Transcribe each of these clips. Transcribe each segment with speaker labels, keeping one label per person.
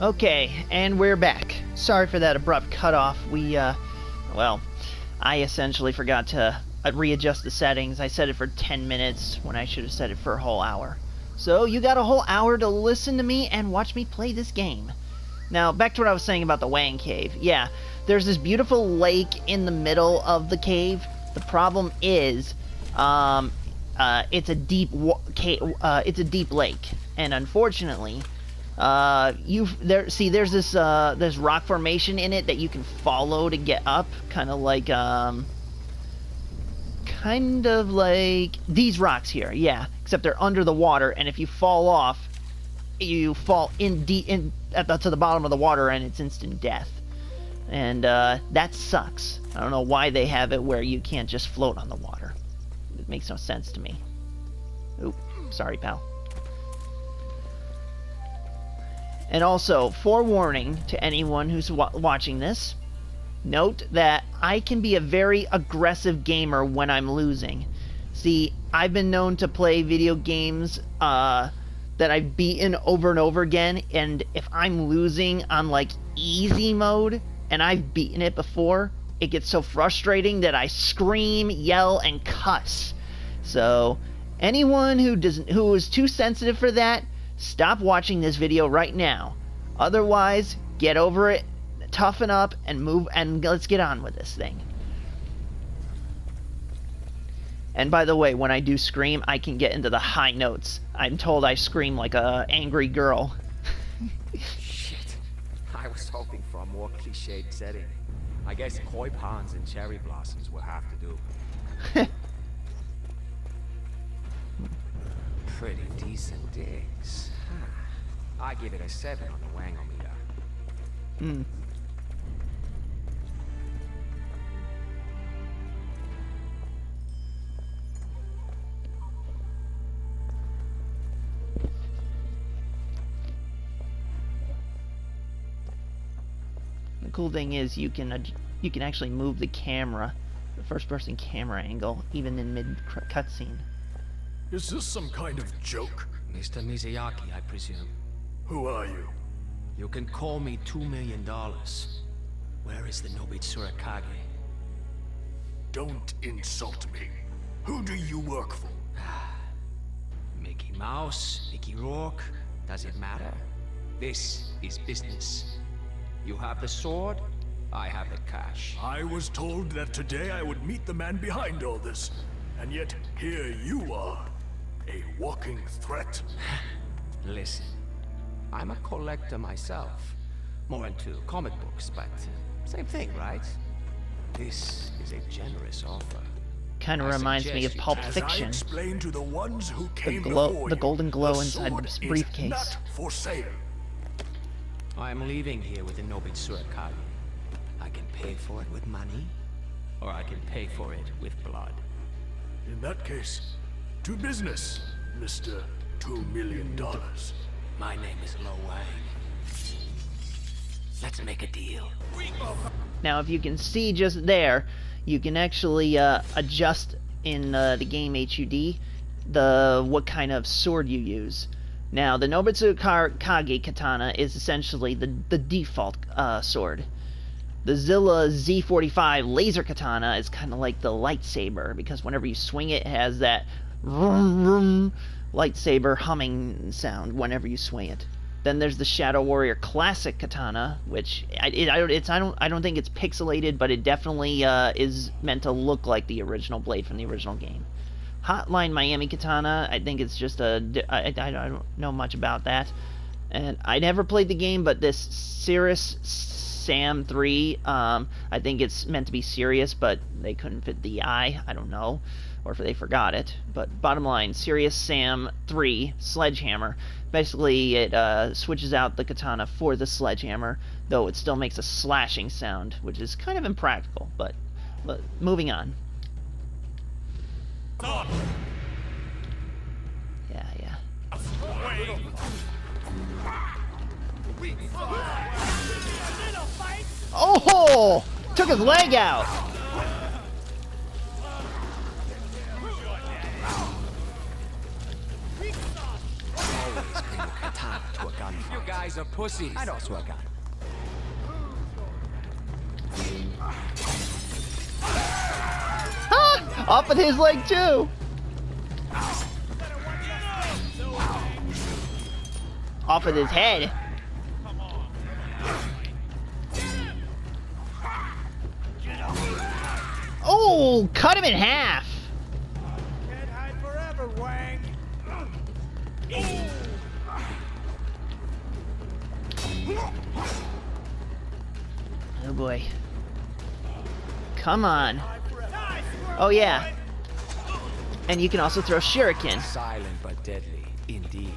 Speaker 1: Okay, and we're back. Sorry for that abrupt cutoff. Well, I essentially forgot to readjust the settings. I set it for 10 minutes when I should have set it for a whole hour. So you got a whole hour to listen to me and watch me play this game. Now, back to what I was saying about the Wang Cave. Yeah, there's this beautiful lake in the middle of the cave. The problem is, it's a deep lake, and unfortunately, there's this rock formation in it that you can follow to get up, kind of like these rocks here, yeah, except they're under the water, and if you fall off, you fall to the bottom of the water, and it's instant death, and that sucks. I don't know why they have it where you can't just float on the water. It makes no sense to me. Oop, sorry, pal. And also, forewarning to anyone who's watching this, note that I can be a very aggressive gamer when I'm losing. See, I've been known to play video games that I've beaten over and over again, and if I'm losing on, like, easy mode, and I've beaten it before, it gets so frustrating that I scream, yell, and cuss. So, anyone who is too sensitive for that, stop watching this video right now. Otherwise, get over it, toughen up, and move, and let's get on with this thing. And by the way, when I do scream, I can get into the high notes. I'm told I scream like a angry girl.
Speaker 2: Shit. I was hoping for a more cliched setting. I guess koi ponds and cherry blossoms will have to do. Pretty decent digs. I give it a 7 on the Wangometer.
Speaker 1: The cool thing is you can actually move the camera, the first-person camera angle, even in mid-cutscene.
Speaker 3: Is this some kind of joke?
Speaker 2: Mr. Mizuyaki, I presume.
Speaker 3: Who are you?
Speaker 2: You can call me $2 million. Where is the Nobitsura Kage?
Speaker 3: Don't insult me. Who do you work for?
Speaker 2: Mickey Mouse, Mickey Rourke, does it matter? This is business. You have the sword, I have the cash.
Speaker 3: I was told that today I would meet the man behind all this. And yet, here you are. A walking threat.
Speaker 2: Listen, I'm a collector myself. More into comic books, but same thing, right? This is a generous offer.
Speaker 1: Kind of reminds me of Pulp
Speaker 3: As
Speaker 1: Fiction.
Speaker 3: I explained to the ones who came
Speaker 1: The
Speaker 3: before
Speaker 1: golden glow
Speaker 3: the
Speaker 1: inside
Speaker 3: sword
Speaker 1: this
Speaker 3: is
Speaker 1: briefcase.
Speaker 3: not for sale.
Speaker 2: I'm leaving here with the Nobitsura Kage. I can pay for it with money, or I can pay for it with blood.
Speaker 3: In that case, to business, Mr. $2 million.
Speaker 2: My name is Lo Wang. Let's make a deal.
Speaker 1: Now, if you can see just there, you can actually adjust in the game HUD what kind of sword you use. Now, the Nobitsura Kage katana is essentially the default sword. The Zilla Z45 laser katana is kind of like the lightsaber, because whenever you swing it, it has that vroom, vroom, lightsaber humming sound whenever you swing it. Then there's the Shadow Warrior Classic katana, which I don't think it's pixelated, but it definitely is meant to look like the original blade from the original game. Hotline Miami katana, I think it's just I don't know much about that, and I never played the game, but this Cirrus Sam 3, I think it's meant to be serious, but they couldn't fit the I don't know, or if they forgot it. But bottom line, Serious Sam 3 Sledgehammer. Basically, it switches out the katana for the sledgehammer, though it still makes a slashing sound, which is kind of impractical, but moving on. Yeah. Oh! Took his leg out!
Speaker 2: time to a gunfight.
Speaker 4: You guys are pussies.
Speaker 2: And also a gun.
Speaker 1: Ah! Off with his leg too! Off with his head. Oh, cut him in half.
Speaker 4: Can't hide forever, Wang.
Speaker 1: Oh boy. Come on. Oh yeah. And you can also throw shuriken.
Speaker 2: Silent but deadly, indeed.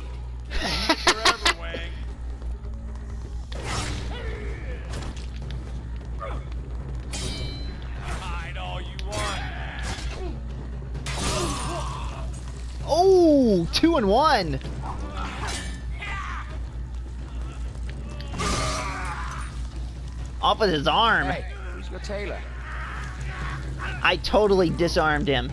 Speaker 4: Forever, Wang. Hide all you want.
Speaker 1: Oh, 2 and 1. Off with his arm.
Speaker 2: Hey, who's your tailor?
Speaker 1: I totally disarmed him.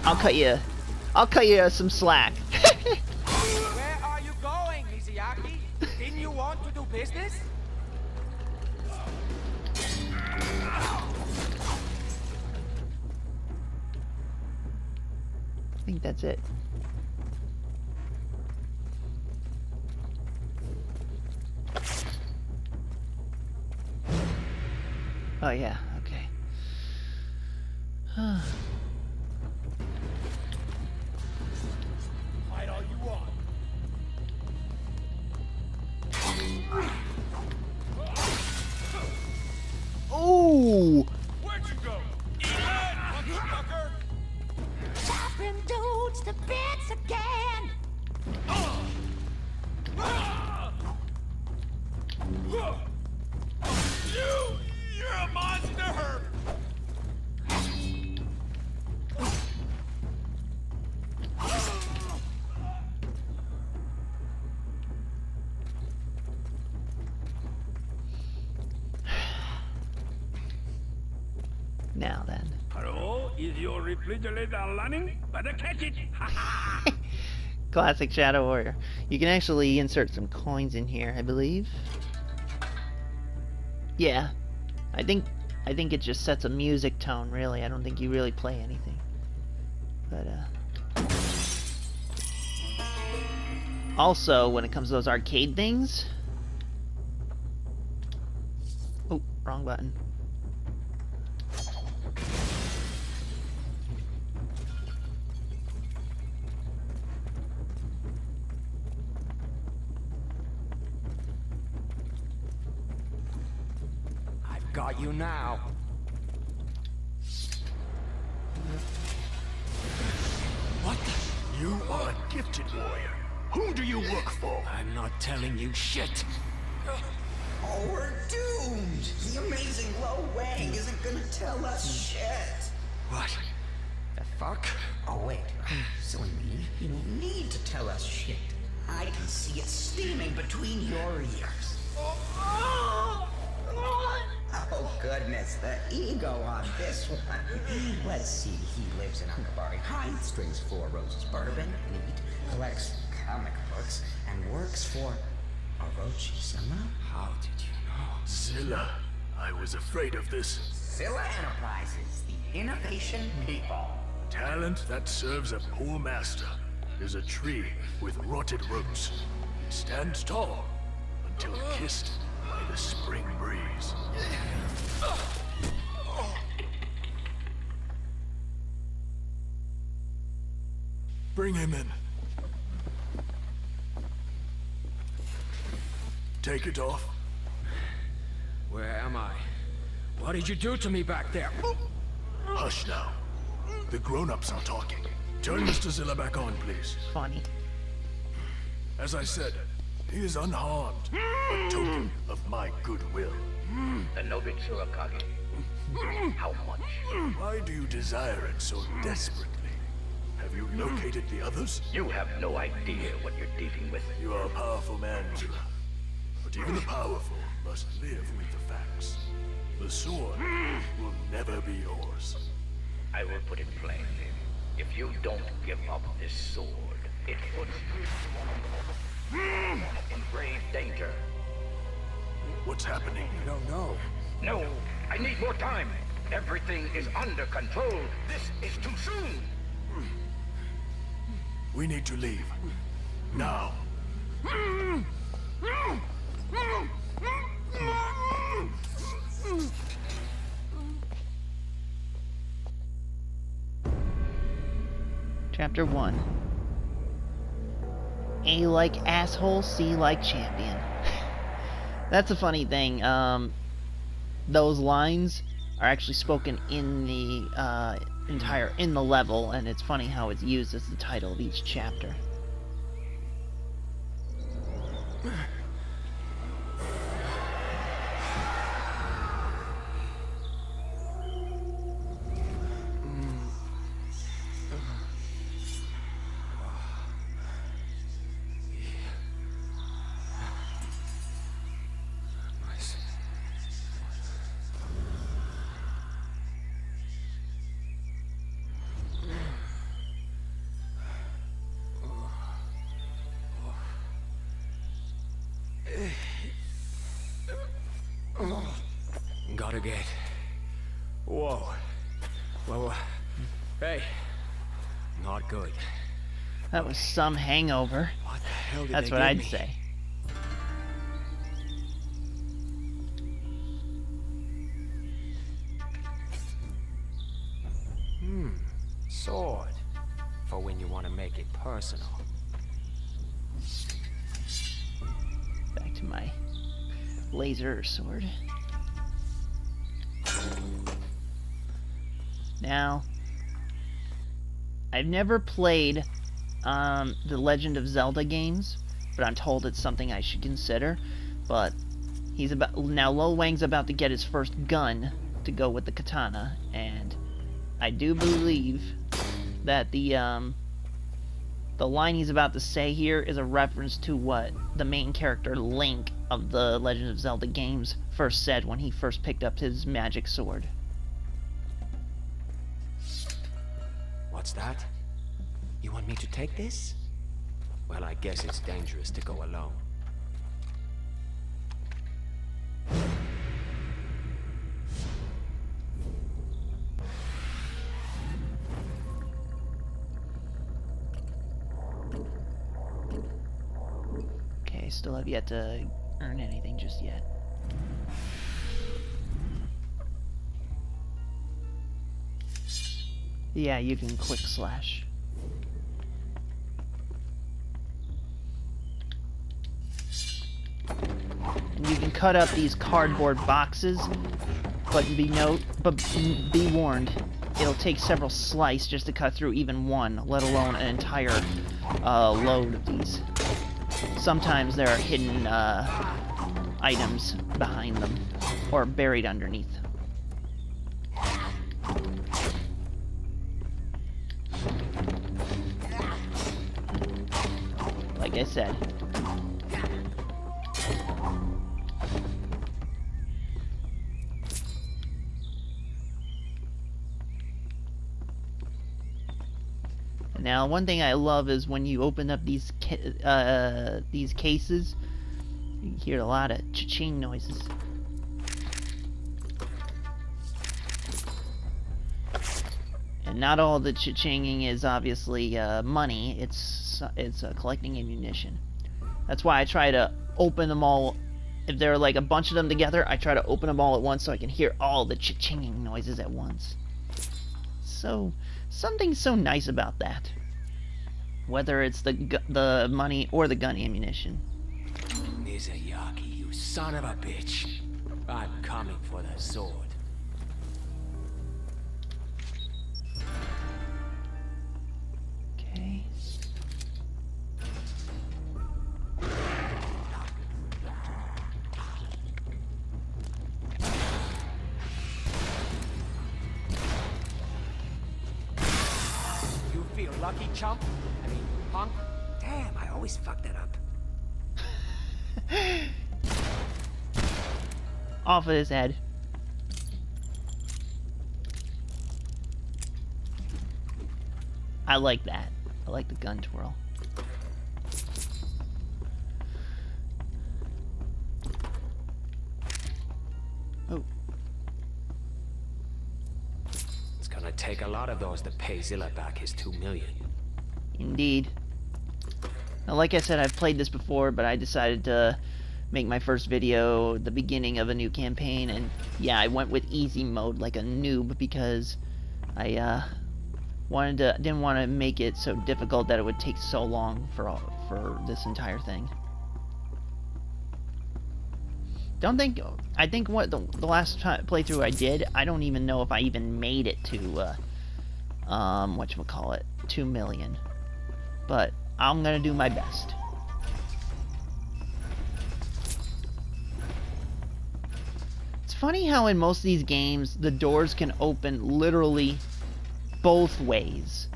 Speaker 1: I'll cut you some slack.
Speaker 4: Where are you going, Mizuyaki? Didn't you want to do business?
Speaker 1: I think that's it. Oh yeah, okay.
Speaker 4: Hide all you want.
Speaker 1: Oh!
Speaker 4: Where'd you go? Motherfucker!
Speaker 5: Chopping dudes to bits again.
Speaker 4: You're a monster!
Speaker 1: Now then.
Speaker 6: Hello, is your refrigerator running? Better catch it!
Speaker 1: Classic Shadow Warrior. You can actually insert some coins in here, I believe. Yeah. I think it just sets a music tone, really. I don't think you really play anything. But, also, when it comes to those arcade things... Oh, wrong button.
Speaker 2: I've got you now.
Speaker 3: What the? You are a gifted warrior. Who do you work for?
Speaker 2: I'm not telling you shit.
Speaker 7: Oh, we're doomed! The amazing Lo Wang isn't gonna tell us shit!
Speaker 2: What? The fuck?
Speaker 7: Oh, wait. Silly me. You don't need to tell us shit. I can see it steaming between your ears. Oh, goodness, the ego on this one. Let's see, he lives in Akabari Heights, drinks 4 roses bourbon, neat, collects comic books, and works for Orochi-sama?
Speaker 2: How did you know?
Speaker 3: Zilla, I was afraid of this.
Speaker 7: Zilla Enterprises, the innovation people.
Speaker 3: Talent that serves a poor master is a tree with rotted roots. It stands tall until kissed by the spring breeze. Bring him in. Take it off.
Speaker 2: Where am I? What did you do to me back there?
Speaker 3: Hush now. The grown-ups are talking. Turn Mr. Zilla back on, please.
Speaker 1: Funny.
Speaker 3: As I said, he is unharmed, a token of my goodwill.
Speaker 8: The Nobitsu Akage. How much?
Speaker 3: Why do you desire it so desperately? Have you located the others?
Speaker 8: You have no idea what you're dealing with.
Speaker 3: You are a powerful man, Zilla. But even the powerful must live with the facts. The sword will never be yours.
Speaker 8: I will put it plainly. If you don't give up this sword, it puts you in grave danger.
Speaker 3: What's happening?
Speaker 2: No, no.
Speaker 8: No, I need more time. Everything is under control. This is too soon.
Speaker 3: We need to leave. Now.
Speaker 1: Chapter 1. A like asshole, C like champion. That's a funny thing. Those lines are actually spoken in the in the level, and it's funny how it's used as the title of each chapter.
Speaker 2: Gotta get. Whoa. Whoa. Hey. Not good.
Speaker 1: That was some hangover.
Speaker 2: What the hell did
Speaker 1: That's
Speaker 2: they
Speaker 1: what
Speaker 2: give
Speaker 1: I'd
Speaker 2: me?
Speaker 1: say.
Speaker 2: Sword. For when you want to make it personal.
Speaker 1: Back to my laser sword. Now, I've never played the Legend of Zelda games, but I'm told it's something I should consider. But Lo Wang's about to get his first gun to go with the katana, and I do believe that the line he's about to say here is a reference to what the main character Link of the Legend of Zelda games first said when he first picked up his magic sword.
Speaker 2: What's that? You want me to take this? Well, I guess it's dangerous to go alone.
Speaker 1: Okay, still have yet to earn anything just yet. Yeah, you can quick slash. And you can cut up these cardboard boxes, but be warned, it'll take several slices just to cut through even one, let alone an entire load of these. Sometimes there are hidden items behind them, or buried underneath. Like I said. Now, one thing I love is when you open up these cases, you hear a lot of cha-ching noises. And not all the cha-chinging is obviously money. It's collecting ammunition. That's why I try to open them all. If there are like a bunch of them together, I try to open them all at once so I can hear all the cha-chinging noises at once. So, something so nice about that. Whether it's the money or the gun ammunition.
Speaker 2: Mizuyaki, you son of a bitch. I'm coming for the sword.
Speaker 1: Okay.
Speaker 2: You feel lucky, chump? I mean, punk?
Speaker 7: Damn, I always fuck that up.
Speaker 1: Off of his head. I like that. I like the gun twirl. Oh.
Speaker 2: It's gonna take a lot of those to pay Zilla back his 2 million.
Speaker 1: Indeed. Now, like I said, I've played this before, but I decided to make my first video the beginning of a new campaign, and yeah, I went with easy mode like a noob because I didn't want to make it so difficult that it would take so long for this entire thing. I think what the last playthrough I did, I don't even know if I even made it to whatchamacallit, 2 million. But I'm gonna do my best. It's funny how in most of these games the doors can open literally both ways.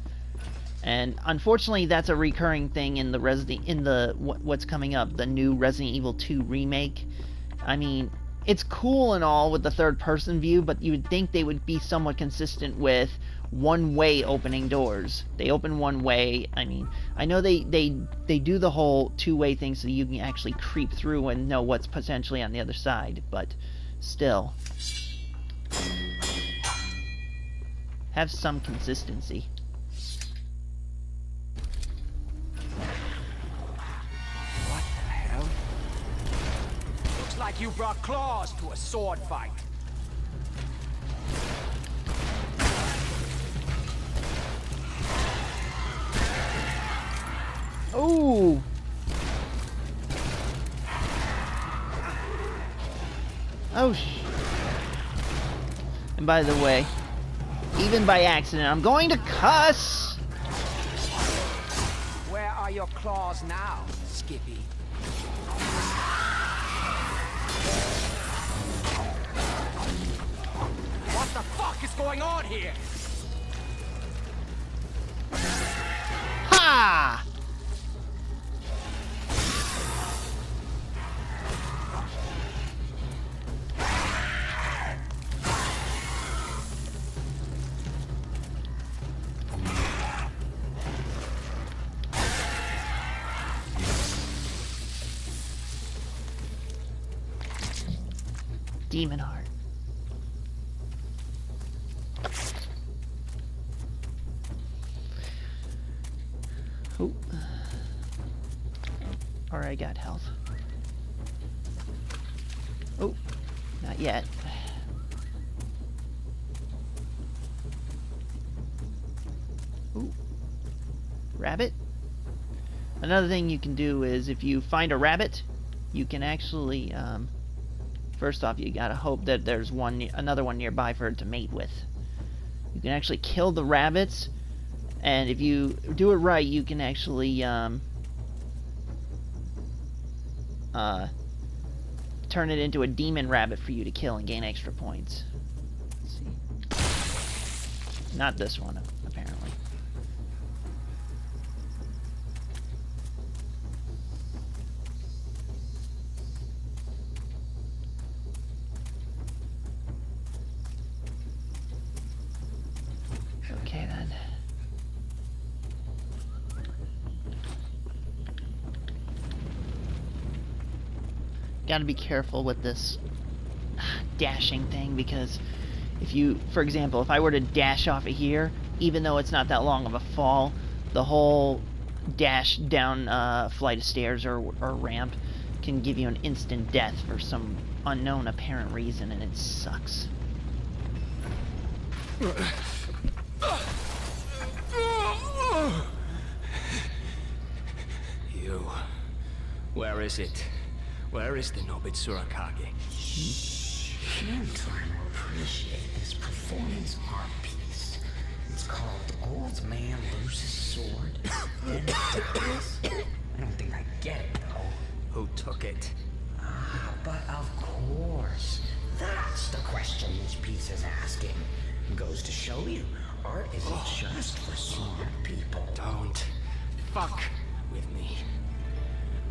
Speaker 1: And unfortunately that's a recurring thing in the what's coming up, the new Resident Evil 2 remake. I mean, it's cool and all with the third person view, but you would think they would be somewhat consistent with one way opening doors. They open one way. I mean, I know they do the whole two-way thing so you can actually creep through and know what's potentially on the other side, but still. Have some consistency.
Speaker 2: What the hell?
Speaker 4: Looks like you brought claws to a sword fight.
Speaker 1: Oh! Oh, and by the way, even by accident, I'm going to cuss!
Speaker 4: Where are your claws now, Skippy? What the fuck is going on here?
Speaker 1: Ha! Demon heart. Oh. Or I got health. Oh, not yet. Ooh. Rabbit. Another thing you can do is if you find a rabbit, you can actually first off, you gotta hope that there's another one nearby for it to mate with. You can actually kill the rabbits, and if you do it right, you can actually turn it into a demon rabbit for you to kill and gain extra points. Let's see. Not this one, apparently. Okay then. Gotta be careful with this dashing thing, because if you, for example, if I were to dash off of here, even though it's not that long of a fall, the whole dash down flight of stairs or ramp can give you an instant death for some unknown apparent reason, and it sucks.
Speaker 2: You. Where is it? Where is the Nobitsura Kage?
Speaker 7: I'm trying to appreciate this performance art piece. It's called Old Man Loses Sword, Then Dies. I don't think I get it, though.
Speaker 2: Who took it?
Speaker 7: But of course. That's the question this piece is asking. Goes to show you, art isn't just for smart people.
Speaker 2: Don't fuck with me.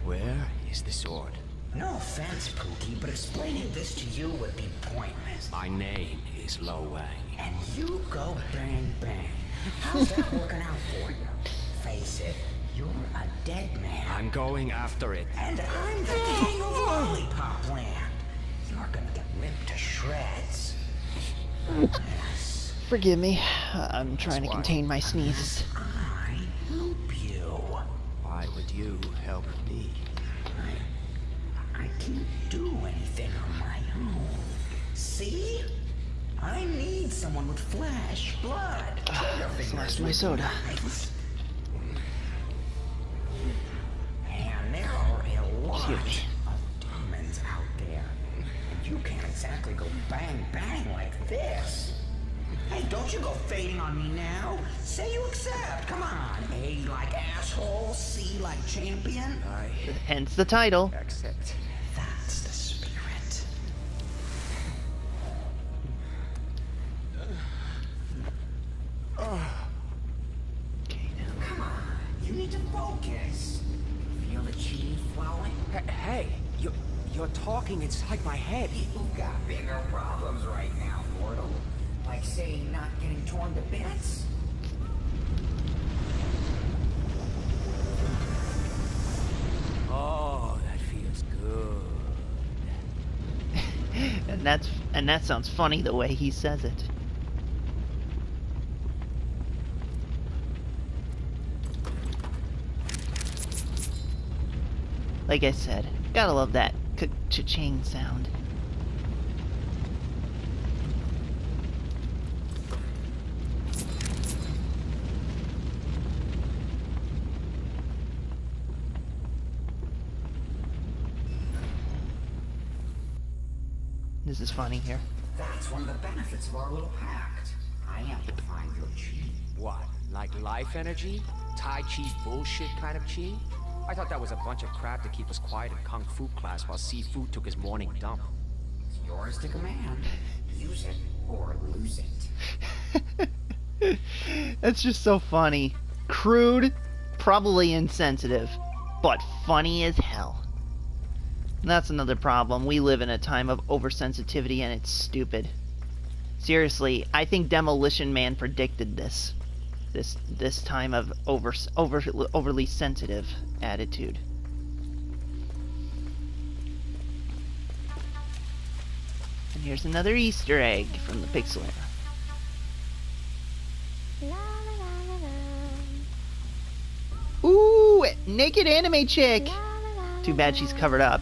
Speaker 2: Where is the sword?
Speaker 7: No offense, Pookie, but explaining this to you would be pointless.
Speaker 2: My name is Lo Wang.
Speaker 7: And you go bang bang. How's that working out for you? Face it, you're a dead man.
Speaker 2: I'm going after it.
Speaker 7: And I'm the king of Lollipop Land. You're gonna get ripped to shreds. Yes,
Speaker 1: Forgive me. I'm trying to
Speaker 2: why.
Speaker 1: contain my sneezes.
Speaker 7: I help you.
Speaker 2: Why would you help me?
Speaker 7: I can't do anything on my own. See? I need someone with flesh, blood.
Speaker 1: Lost my soda.
Speaker 7: And there are a lot
Speaker 1: Excuse me.
Speaker 7: of demons out there. And you can't exactly go bang bang like this. Hey, don't you go fading on me now. Say you accept. Come on. A like asshole, C like champion.
Speaker 2: I
Speaker 1: Hence the title.
Speaker 2: accept.
Speaker 7: That's the spirit.
Speaker 1: Okay, now.
Speaker 7: Come on. You need to focus. Feel the chi flowing?
Speaker 2: Hey, you're talking inside my head.
Speaker 7: You've got bigger problems right now, mortal. Like, say, not getting torn to bits?
Speaker 2: Oh, that feels good.
Speaker 1: And that sounds funny the way he says it. Like I said, gotta love that cha-ching sound. This is funny here.
Speaker 7: That's one of the benefits of our little pact. I amplify your chi.
Speaker 2: What? Like life energy? Tai Chi bullshit kind of chi? I thought that was a bunch of crap to keep us quiet in Kung Fu class while Sifu took his morning dump.
Speaker 7: It's yours to command. Use it or lose it.
Speaker 1: That's just so funny. Crude, probably insensitive, but funny as hell. And that's another problem. We live in a time of oversensitivity and it's stupid. Seriously, I think Demolition Man predicted this. This time of overly sensitive attitude. And here's another Easter egg from the Pixel era. Ooh, naked anime chick! Too bad she's covered up.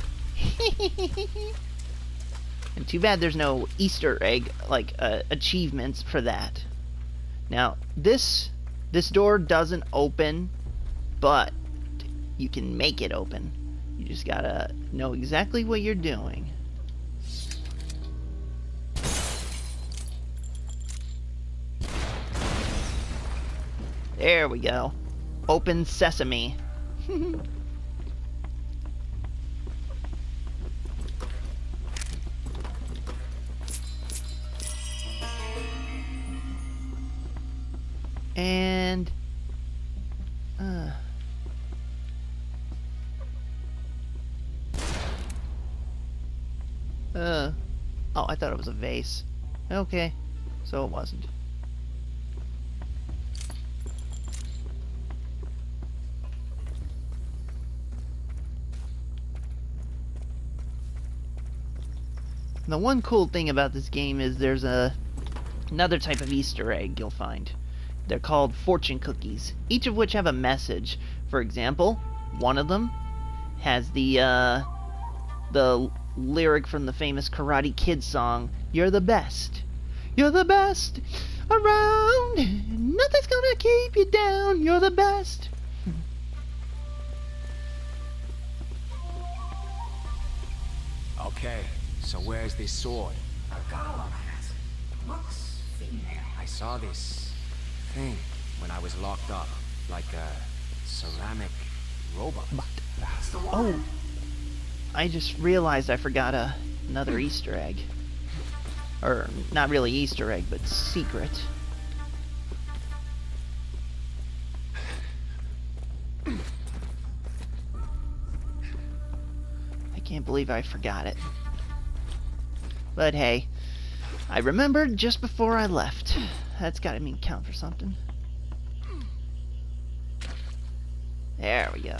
Speaker 1: And too bad there's no Easter egg, like, achievements for that. Now, this door doesn't open, but you can make it open. You just gotta know exactly what you're doing. There we go. Open sesame. And oh, I thought it was a vase. Okay, so it wasn't. The one cool thing about this game is there's another type of Easter egg you'll find. They're called fortune cookies, each of which have a message. For example, one of them has the lyric from the famous Karate Kid song, "You're the best. You're the best around. Nothing's gonna keep you down. You're the best."
Speaker 2: Okay, so where's this sword?
Speaker 7: A golem has it. Looks female.
Speaker 2: I saw this thing when I was locked up, like a ceramic robot.
Speaker 7: That's the one.
Speaker 1: Oh, I just realized I forgot another Easter egg. Or, not really Easter egg, but secret. I can't believe I forgot it. But hey, I remembered just before I left. That's gotta mean count for something. There we go.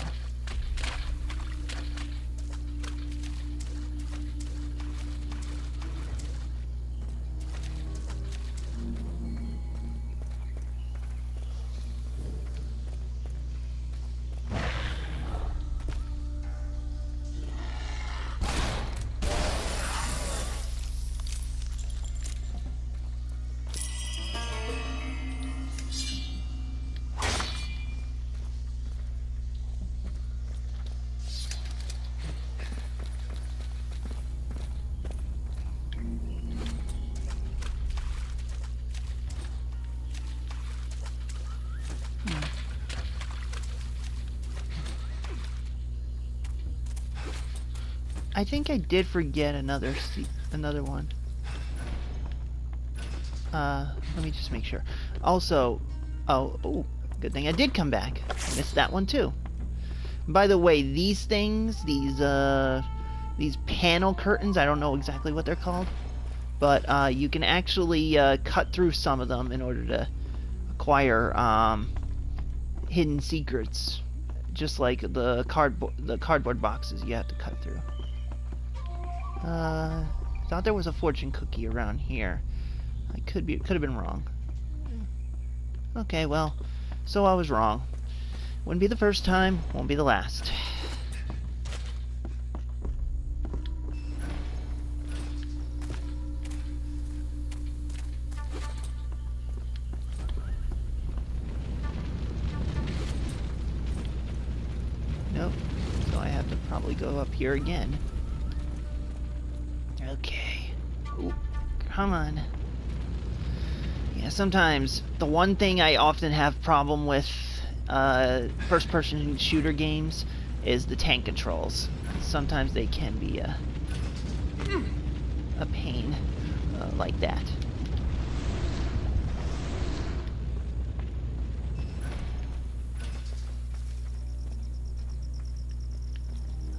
Speaker 1: I think I did forget another one. Let me just make sure. Also, oh, good thing I did come back. Missed that one too. By the way, these things, these panel curtains, I don't know exactly what they're called, but you can actually cut through some of them in order to acquire hidden secrets, just like the cardboard boxes you have to cut through. Thought there was a fortune cookie around here. I could have been wrong. Okay, well, so I was wrong. Wouldn't be the first time, won't be the last. Nope. So I have to probably go up here again. Okay. Ooh, come on. Yeah, sometimes the one thing I often have problem with first-person shooter games is the tank controls. Sometimes they can be a pain like that.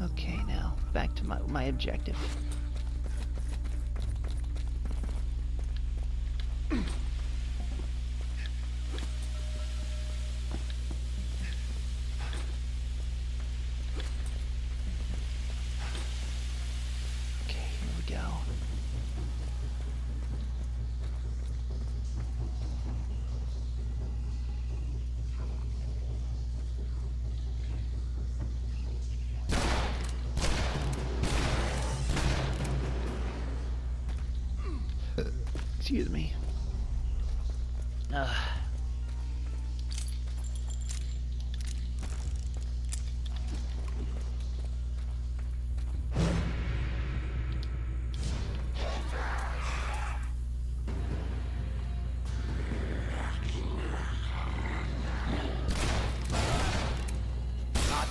Speaker 1: Okay, now back to my objective. Excuse me.
Speaker 2: Not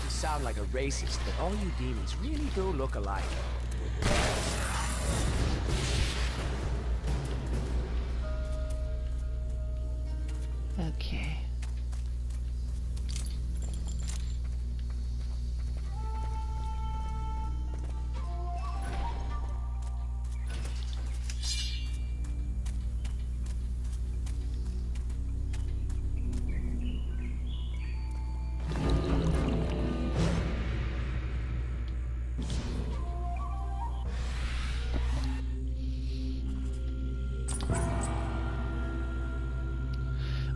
Speaker 2: to sound like a racist, but all you demons really do look alike.
Speaker 1: Okay.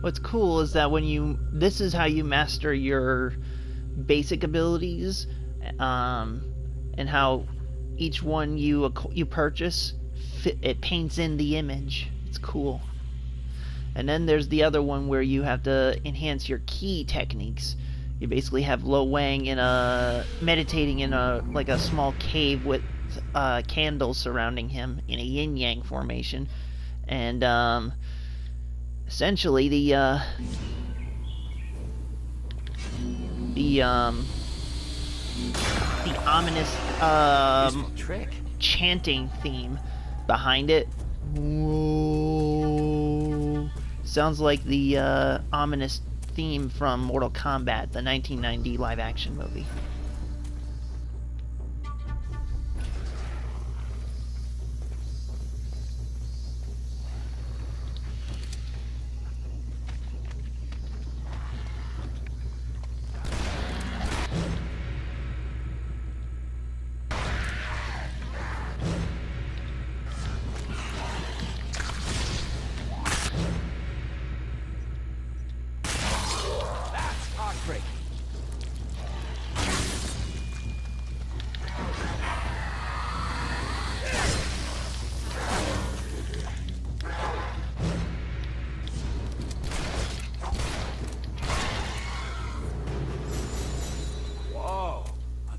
Speaker 1: What's cool is that this is how you master your basic abilities, and how each one you purchase, it paints in the image. It's cool. And then there's the other one where you have to enhance your key techniques. You basically have Lo Wang meditating in a small cave with candles surrounding him in a yin-yang formation, and essentially the ominous
Speaker 2: trick.
Speaker 1: Chanting theme behind it. Whoa. Sounds like the ominous theme from Mortal Kombat, the 1990 live-action movie.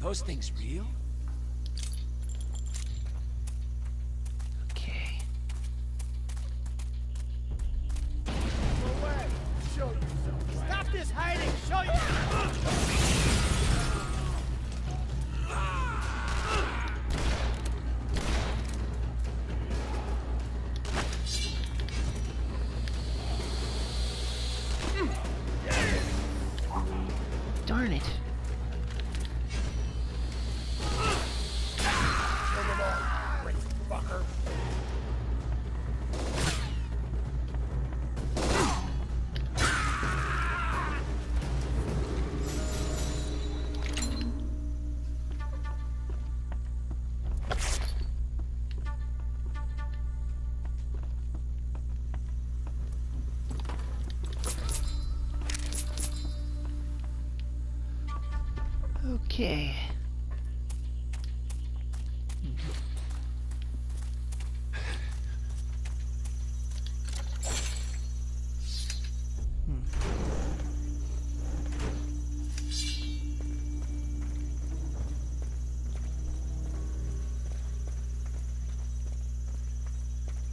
Speaker 4: those things real?
Speaker 1: Okay.
Speaker 4: Stop this hiding! Show you!
Speaker 1: Darn it. Okay.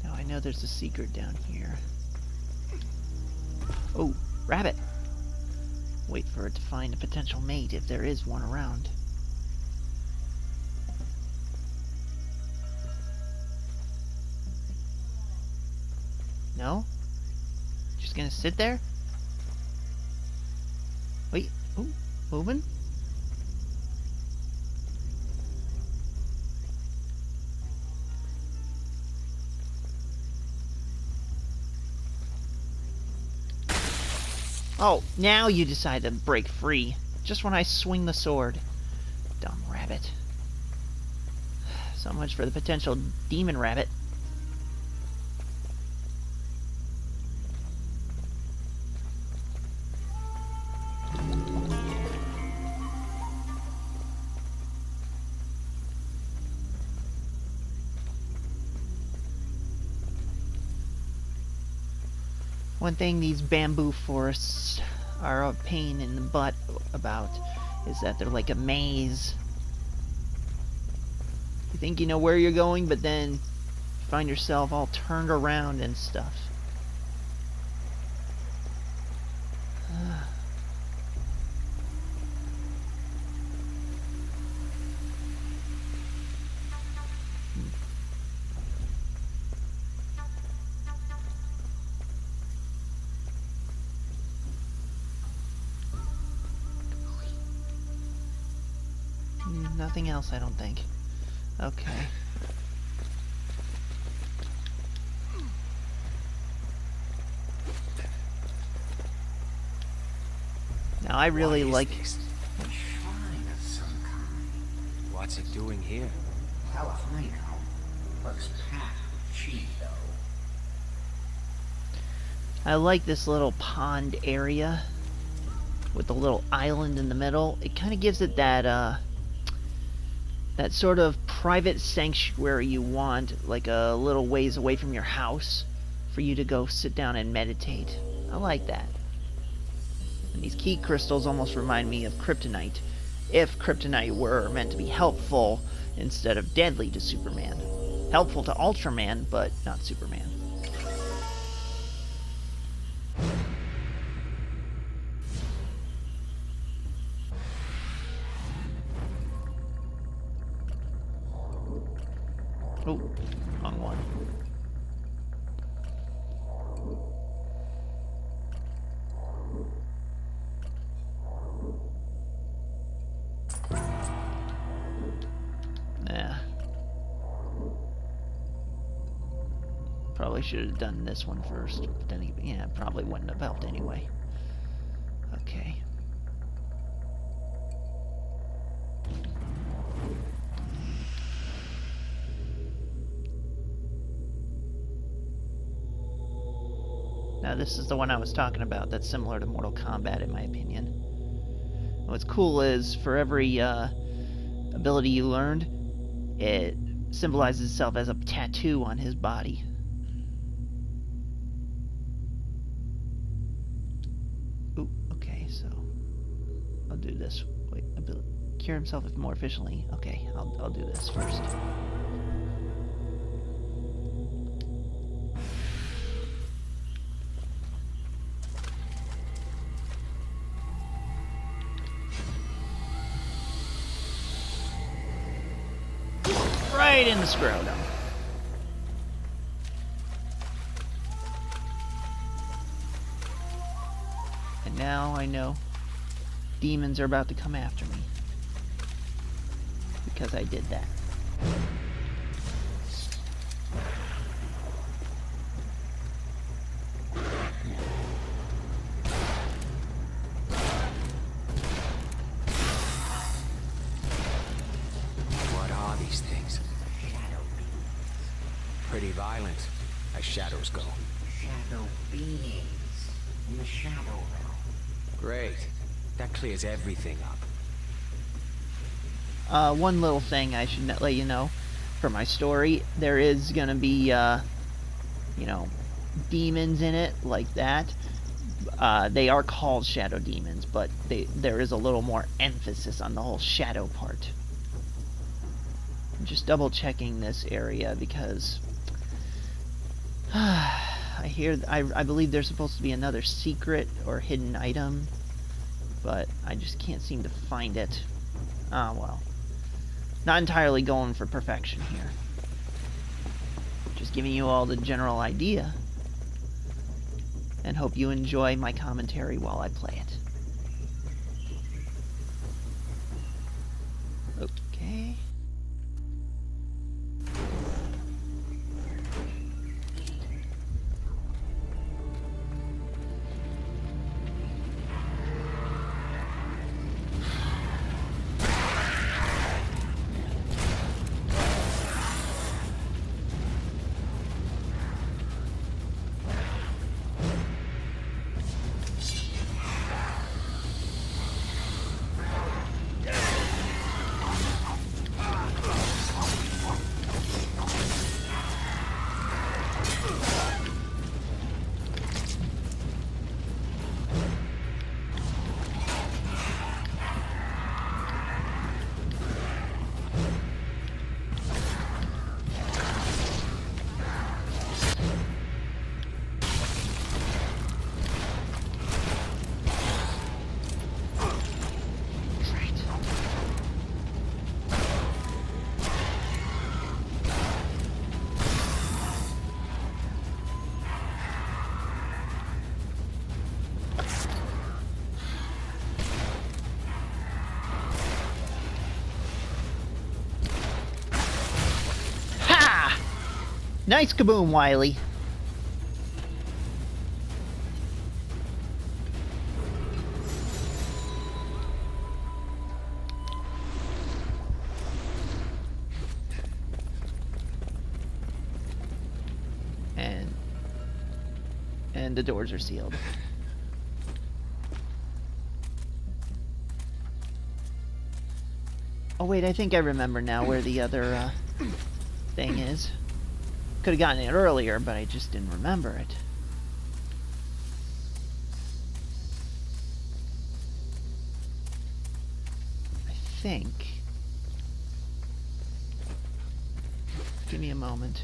Speaker 1: Now I know there's a secret down here. Oh, rabbit! Wait for it to find a potential mate if there is one around. No? Just gonna sit there? Wait, oh, moving? Oh, now you decide to break free. Just when I swing the sword. Dumb rabbit. So much for the potential demon rabbit. One thing these bamboo forests are a pain in the butt about is that they're like a maze. You think you know where you're going, but then you find yourself all turned around and stuff. Nothing else, I don't think. Okay. Now I really like...
Speaker 7: A shrine of some kind.
Speaker 2: What's it doing here?
Speaker 7: Hell if I know. Looks packed with chi, though.
Speaker 1: I like this little pond area with the little island in the middle. It kind of gives it that that sort of private sanctuary you want, like a little ways away from your house, for you to go sit down and meditate. I like that. And these key crystals almost remind me of kryptonite, if kryptonite were meant to be helpful instead of deadly to Superman. Helpful to Ultraman, but not Superman. Oh, wrong one. Nah. Probably should have done this one first. But then, yeah, probably wouldn't have helped anyway. Okay. Now this is the one I was talking about that's similar to Mortal Kombat in my opinion. What's cool is for every ability you learned, it symbolizes itself as a tattoo on his body. Ooh, okay, so I'll do this. Wait, cure himself more efficiently. Okay, I'll do this first. Right in the scrotum. And now I know demons are about to come after me. Because I did that.
Speaker 2: What are these things?
Speaker 7: Shadow
Speaker 2: Pretty violent, as shadows go.
Speaker 7: shadow beings in the shadow realm.
Speaker 2: Great. That clears everything up.
Speaker 1: One little thing I should let you know for my story, there is gonna be, you know, demons in it like that. They are called shadow demons, but there is a little more emphasis on the whole shadow part. I'm just double checking this area because I believe there's supposed to be another secret or hidden item, but I just can't seem to find it. Ah, well. Not entirely going for perfection here. Just giving you all the general idea. And hope you enjoy my commentary while I play it. Okay. Nice kaboom, Wily. And the doors are sealed. Oh wait, I think I remember now where the other thing is. Could have gotten it earlier, but I just didn't remember it. I think. Give me a moment.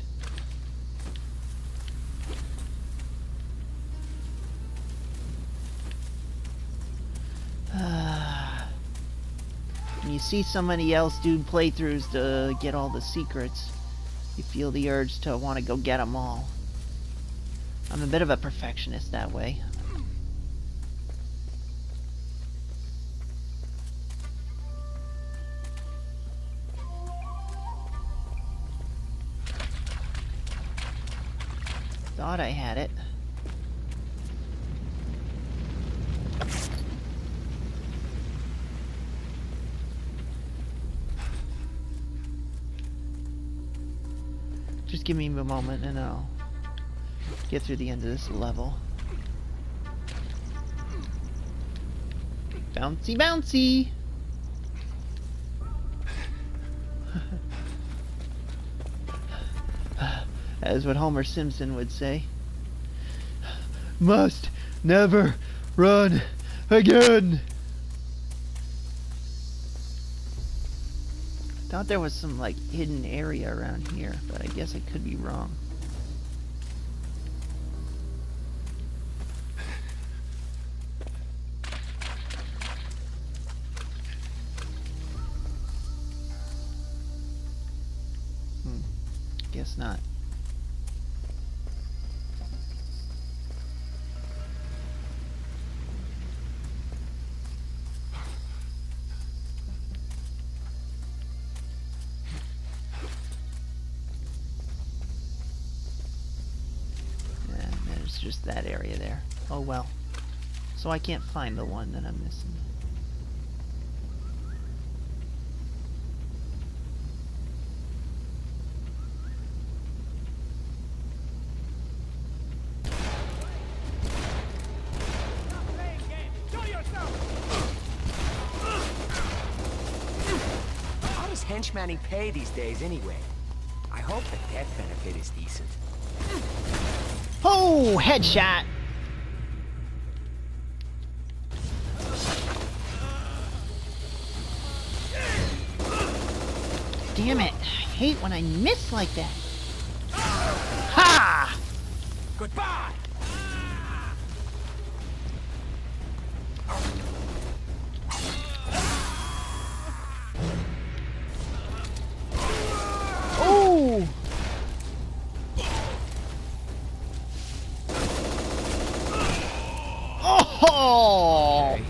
Speaker 1: When you see somebody else do playthroughs to get all the secrets, you feel the urge to want to go get them all. I'm a bit of a perfectionist that way. Thought I had it. Just give me a moment and I'll get through the end of this level. Bouncy, bouncy! As what Homer Simpson would say. Must never run again! Thought there was some, like, hidden area around here, but I guess I could be wrong. Guess not. Yeah, there's just that area there. Oh well. So I can't find the one that I'm missing.
Speaker 4: How does henchmanning pay these days anyway? I hope the death benefit is decent.
Speaker 1: Oh, headshot! Damn it! I hate when I miss like that. Ha!
Speaker 4: Goodbye!
Speaker 1: Oh! Oh!
Speaker 4: Okay,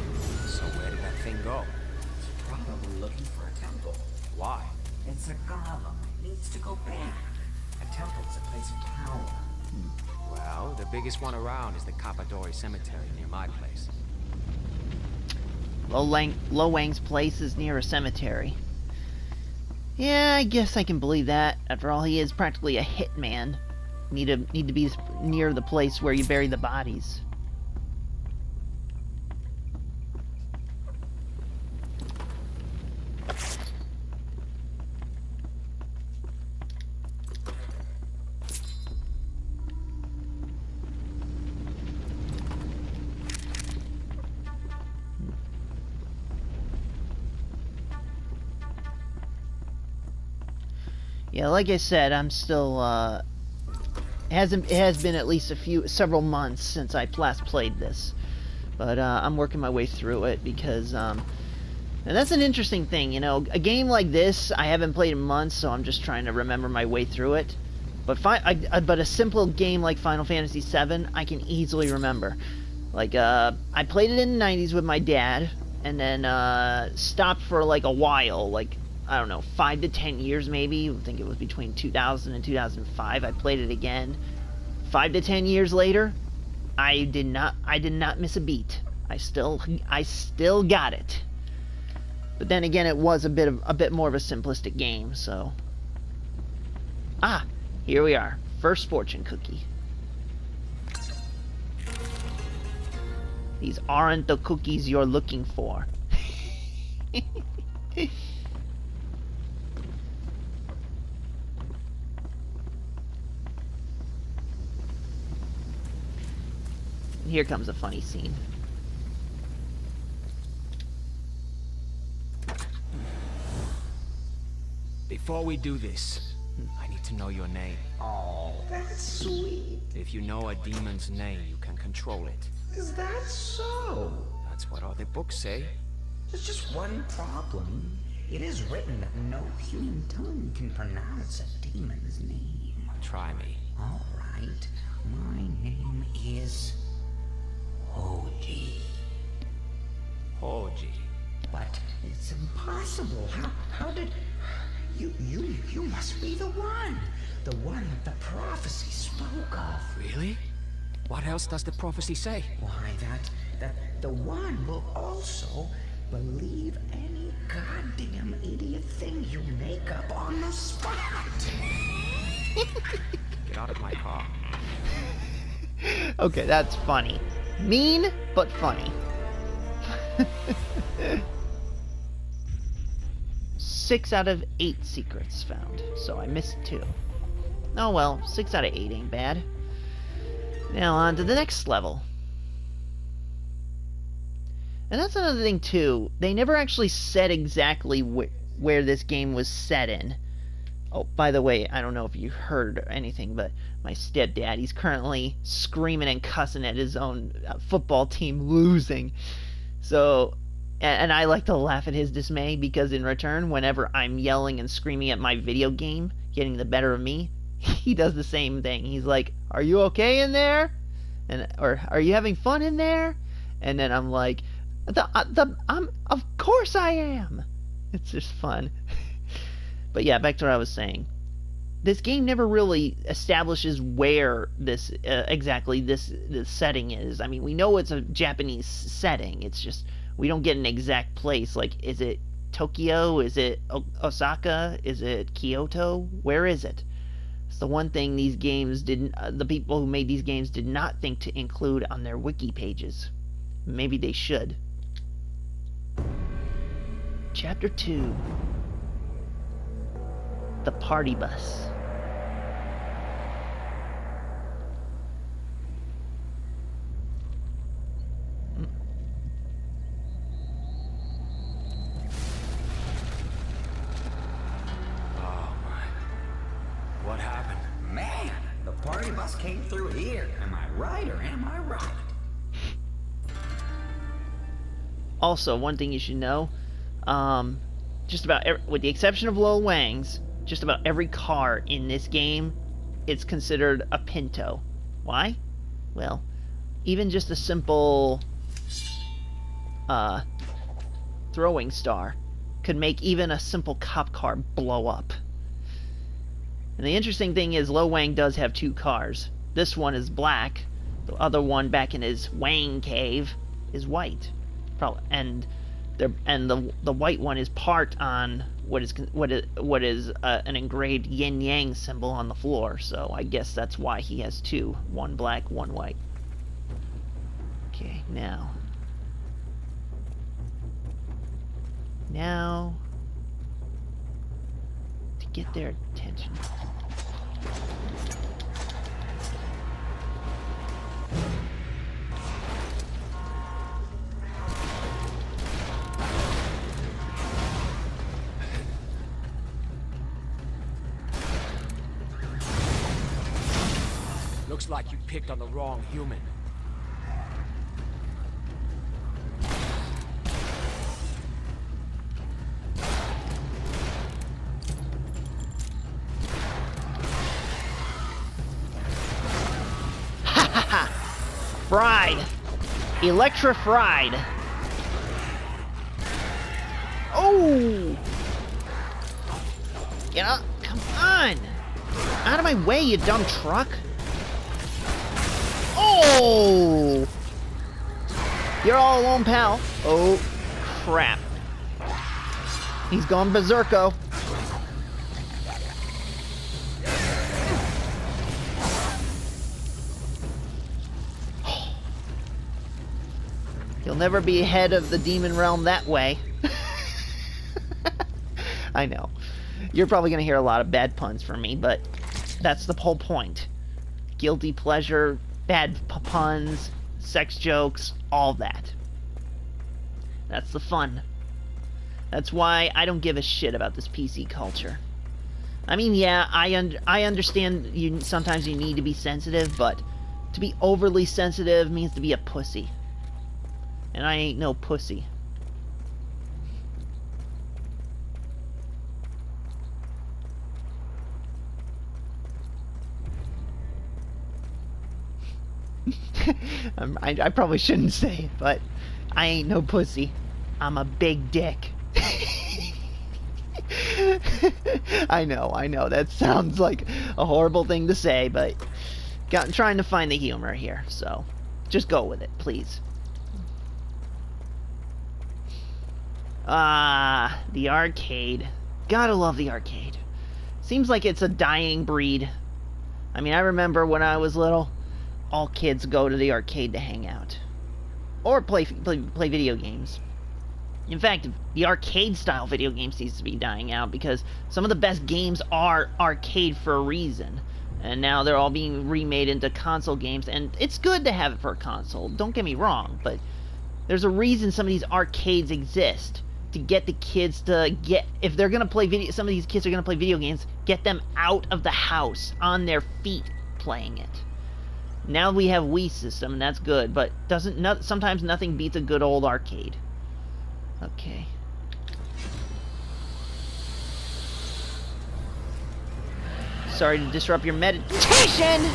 Speaker 4: so where did that thing go?
Speaker 7: Probably looking for a temple.
Speaker 4: Why?
Speaker 7: It's a golem. It needs to go back. A temple's a place of power.
Speaker 4: Well, the biggest one around is the Kappadori Cemetery near my place.
Speaker 1: Lo Wang's place is near a cemetery. Yeah, I guess I can believe that. After all, he is practically a hitman. Need to be near the place where you bury the bodies. Yeah, like I said, I'm still, it has been at least several months since I last played this. But, I'm working my way through it because, and that's an interesting thing, you know, a game like this, I haven't played in months, so I'm just trying to remember my way through it. But but a simple game like Final Fantasy VII, I can easily remember. Like, I played it in the 90s with my dad, and then, stopped for, like, a while, like, I don't know, 5 to 10 years maybe. I think it was between 2000 and 2005. I played it again. 5 to 10 years later, I did not miss a beat. I still got it. But then again, it was a bit more of a simplistic game, so. Ah, here we are. First fortune cookie. These aren't the cookies you're looking for. Here comes a funny scene.
Speaker 4: Before we do this, I need to know your name.
Speaker 7: Oh, that's sweet.
Speaker 4: If you know a demon's name, you can control it.
Speaker 7: Is that so?
Speaker 4: That's what all the books say.
Speaker 7: There's just one problem. It is written that no human tongue can pronounce a demon's name.
Speaker 4: Try me.
Speaker 7: All right. My name is Hoji.
Speaker 4: Hoji.
Speaker 7: But it's impossible. How did you must be the one that the prophecy spoke of.
Speaker 4: Really? What else does the prophecy say?
Speaker 7: Why, that the one will also believe any goddamn idiot thing you make up on the spot.
Speaker 4: Get out of my car.
Speaker 1: Okay, that's funny. Mean, but funny. 6 out of 8 secrets found, so I missed 2. Oh well, 6 out of 8 ain't bad. Now on to the next level. And that's another thing too, they never actually said exactly where this game was set in. Oh, by the way, I don't know if you heard anything, but my stepdad, he's currently screaming and cussing at his own football team losing. So, and I like to laugh at his dismay, because in return, whenever I'm yelling and screaming at my video game getting the better of me, he does the same thing. He's like, "Are you okay in there?" Or "Are you having fun in there?" And then I'm like, of course I am. It's just fun. But yeah, back to what I was saying. This game never really establishes where this exactly this setting is. I mean, we know it's a Japanese setting. It's just we don't get an exact place. Like, is it Tokyo? Is it Osaka? Is it Kyoto? Where is it? It's the one thing these games didn't. The people who made these games did not think to include on their wiki pages. Maybe they should. Chapter 2. The Party Bus.
Speaker 2: Oh my. What happened?
Speaker 7: Man, the party bus came through here. Am I right or am I right?
Speaker 1: Also, one thing you should know, just about with the exception of Lil Wang's, just about every car in this game, it's considered a Pinto. Why? Well, even just a simple throwing star could make even a simple cop car blow up. And the interesting thing is, Lo Wang does have two cars. This one is black. The other one back in his Wang cave is white. And the white one is parked on what is an engraved yin yang symbol on the floor. So I guess that's why he has two, one black, one white. Okay, now to get their attention.
Speaker 2: Looks like you picked on the wrong human.
Speaker 1: Fried. Electra fried. Oh! Get up. Come on. Out of my way, you dumb truck. Oh! You're all alone, pal. Oh, crap. He's gone berserko. You'll never be head of the demon realm that way. I know. You're probably going to hear a lot of bad puns from me, but that's the whole point. Guilty pleasure, bad puns, sex jokes, all that. That's the fun. That's why I don't give a shit about this PC culture. I mean, yeah, I understand sometimes you need to be sensitive, but to be overly sensitive means to be a pussy. And I ain't no pussy. I probably shouldn't say it, but I ain't no pussy. I'm a big dick. I know, that sounds like a horrible thing to say, but trying to find the humor here, so just go with it, please. Ah, the arcade. Gotta love the arcade. Seems like it's a dying breed. I mean, I remember when I was little, all kids go to the arcade to hang out. Or play video games. In fact, the arcade-style video game seems to be dying out because some of the best games are arcade for a reason. And now they're all being remade into console games, and it's good to have it for a console, don't get me wrong, but there's a reason some of these arcades exist. to get the kids to get, if they're gonna play video, some of these kids are gonna play video games, get them out of the house on their feet playing it. Now we have Wii system, and that's good, but sometimes nothing beats a good old arcade. Okay. Sorry to disrupt your meditation!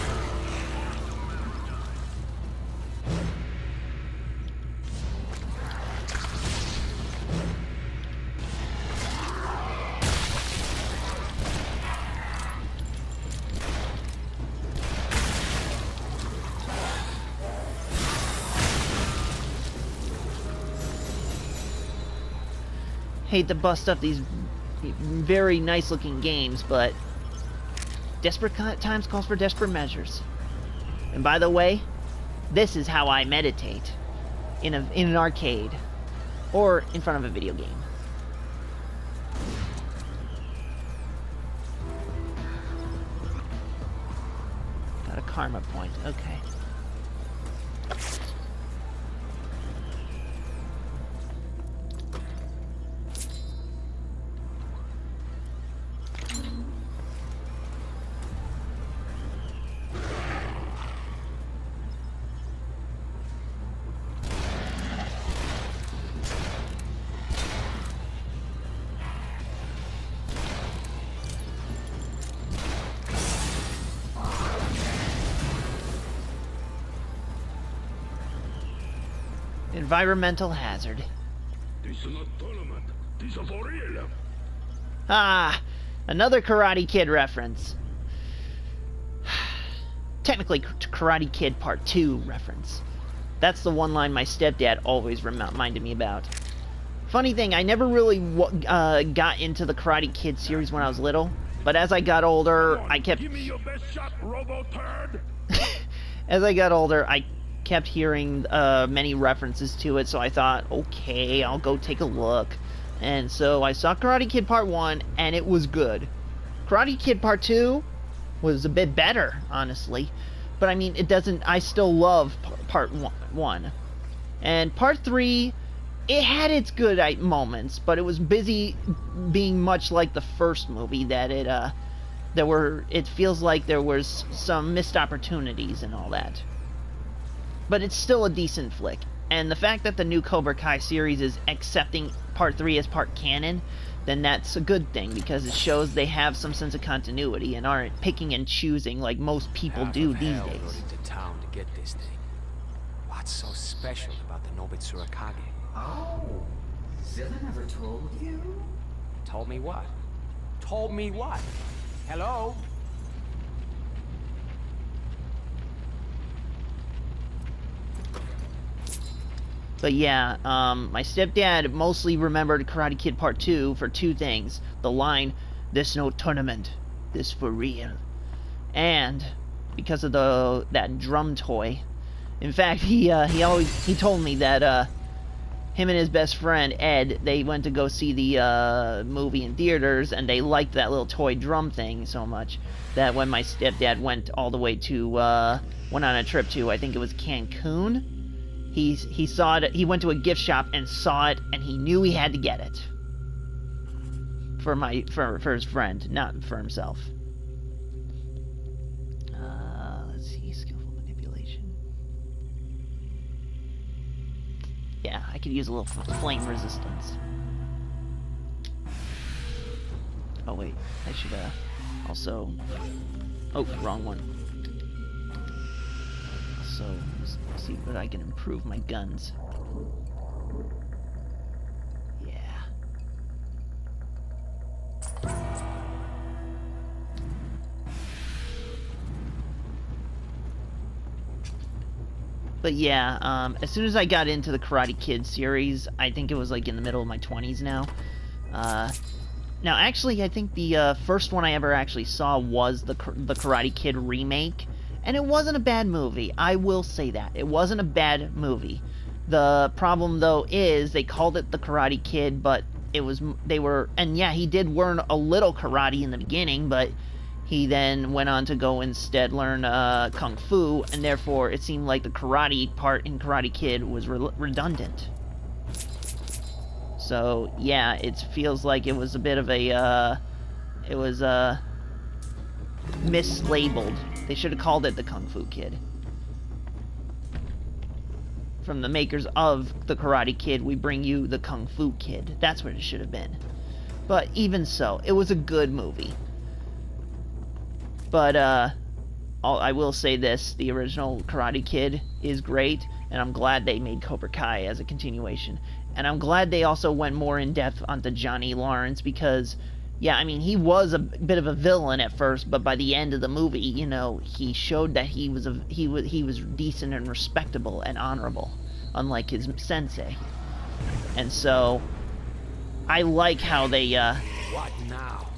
Speaker 1: Hate to bust up these very nice looking games, but desperate times calls for desperate measures. And by the way, this is how I meditate in an arcade or in front of a video game. Got a karma point. Okay. Environmental hazard.
Speaker 6: This is not tournament. This is for real.
Speaker 1: Ah, another Karate Kid reference. Technically, Karate Kid Part 2 reference. That's the one line my stepdad always reminded me about. Funny thing, I never really got into the Karate Kid series when I was little, but as I got older, I kept...
Speaker 6: Give me your best shot, Robo-Turd!
Speaker 1: As I got older, I kept hearing many references to it, so I thought, okay, I'll go take a look. And so I saw Karate Kid Part 1, and it was good. Karate Kid Part 2 was a bit better, honestly. But I mean, I still love Part 1. And Part 3, it had its good moments, but it was busy being much like the first movie, that it feels like there was some missed opportunities and all that. But it's still a decent flick. And the fact that the new Cobra Kai series is accepting Part 3 as part canon, then that's a good thing, because it shows they have some sense of continuity and aren't picking and choosing like most people do these days.
Speaker 2: Rode into town to get this thing. What's so special about the Nobitsu Kage?
Speaker 7: Oh, Zilla never told you?
Speaker 2: Told me what? Told me what? Hello?
Speaker 1: But yeah, my stepdad mostly remembered Karate Kid Part 2 for two things. The line, "This no tournament, this for real." And because of that drum toy. In fact, he told me that him and his best friend Ed, they went to go see the movie in theaters, and they liked that little toy drum thing so much that when my stepdad went all the way to went on a trip to, I think it was Cancun, he saw it. He went to a gift shop and saw it, and he knew he had to get it for his friend, not for himself. Let's see, skillful manipulation. Yeah, I could use a little flame resistance. Oh wait, I should also. Oh, wrong one. So, let's see what I can improve my guns. Yeah. But yeah, as soon as I got into the Karate Kid series, I think it was like in the middle of my 20s now. Now, actually, I think the first one I ever actually saw was the Karate Kid remake. And it wasn't a bad movie, I will say that. It wasn't a bad movie. The problem, though, is they called it the Karate Kid, but and yeah, he did learn a little karate in the beginning, but he then went on to go instead learn Kung Fu, and therefore it seemed like the karate part in Karate Kid was redundant. So yeah, it feels like it was a bit of a mislabeled. They should have called it the Kung Fu Kid. From the makers of the Karate Kid, we bring you the Kung Fu Kid. That's what it should have been. But even so, it was a good movie. But I will say this, the original Karate Kid is great, and I'm glad they made Cobra Kai as a continuation. And I'm glad they also went more in depth onto Johnny Lawrence, because yeah, I mean, he was a bit of a villain at first, but by the end of the movie, you know, he showed that he was decent and respectable and honorable, unlike his sensei. And so I like how they
Speaker 2: What now?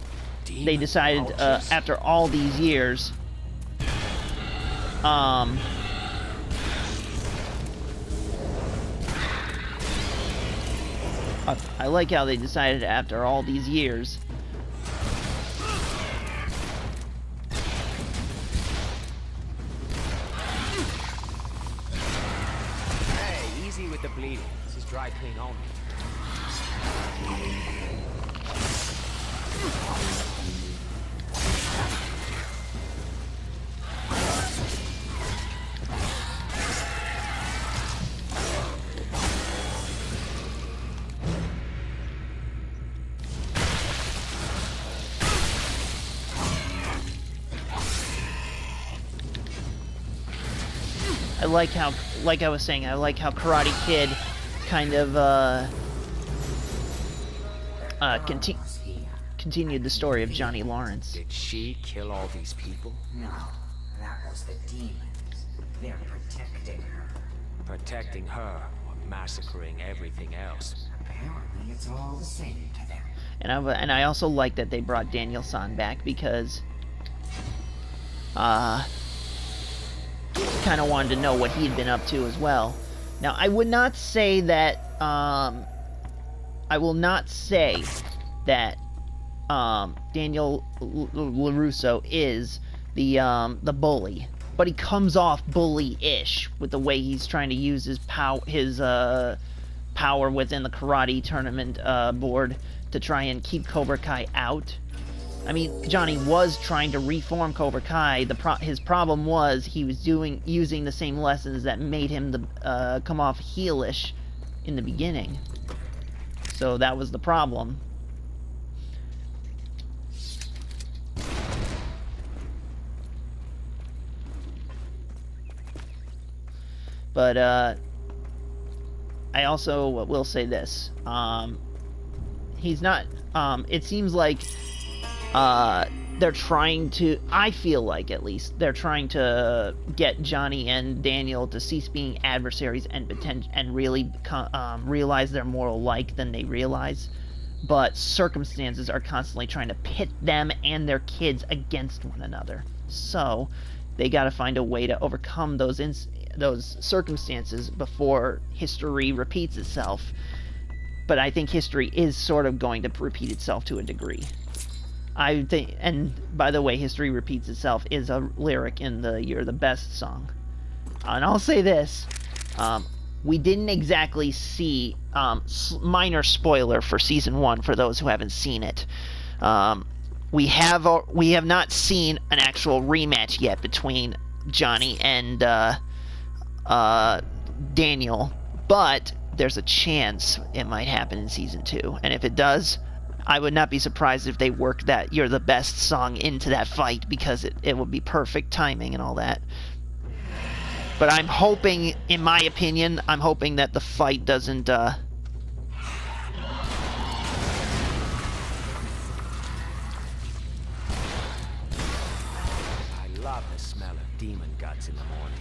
Speaker 1: they decided after all these years I like how they decided after all these years
Speaker 2: Hey, easy with the bleeding. This is dry clean only.
Speaker 1: I like how, like I was saying, I like how Karate Kid kind of continued the story of Johnny Lawrence.
Speaker 2: Did she kill all these people?
Speaker 7: No, that was the demons. They're protecting her.
Speaker 2: Protecting her or massacring everything else?
Speaker 7: Apparently, it's all the same to them.
Speaker 1: And I also like that they brought Daniel San back, because kind of wanted to know what he had been up to as well. Now, I would not say that I will not say that Daniel LaRusso is the bully, but he comes off bully-ish with the way he's trying to use his power within the karate tournament board to try and keep Cobra Kai out. I mean, Johnny was trying to reform Cobra Kai. His problem was he was using the same lessons that made him come off heelish in the beginning. So that was the problem. But I also will say this. He's not... it seems like they're trying to, I feel like at least, they're trying to get Johnny and Daniel to cease being adversaries and really realize they're more alike than they realize. But circumstances are constantly trying to pit them and their kids against one another. So they got to find a way to overcome those circumstances before history repeats itself. But I think history is sort of going to repeat itself to a degree. I think, and by the way, History Repeats Itself is a lyric in the You're the Best song. And I'll say this, we didn't exactly see, minor spoiler for Season 1 for those who haven't seen it. We have not seen an actual rematch yet between Johnny and Daniel, but there's a chance it might happen in Season 2. And if it does, I would not be surprised if they work that You're the Best song into that fight, because it would be perfect timing and all that. But I'm hoping, in my opinion, I'm hoping that the fight doesn't,
Speaker 2: I love the smell of demon guts in the morning.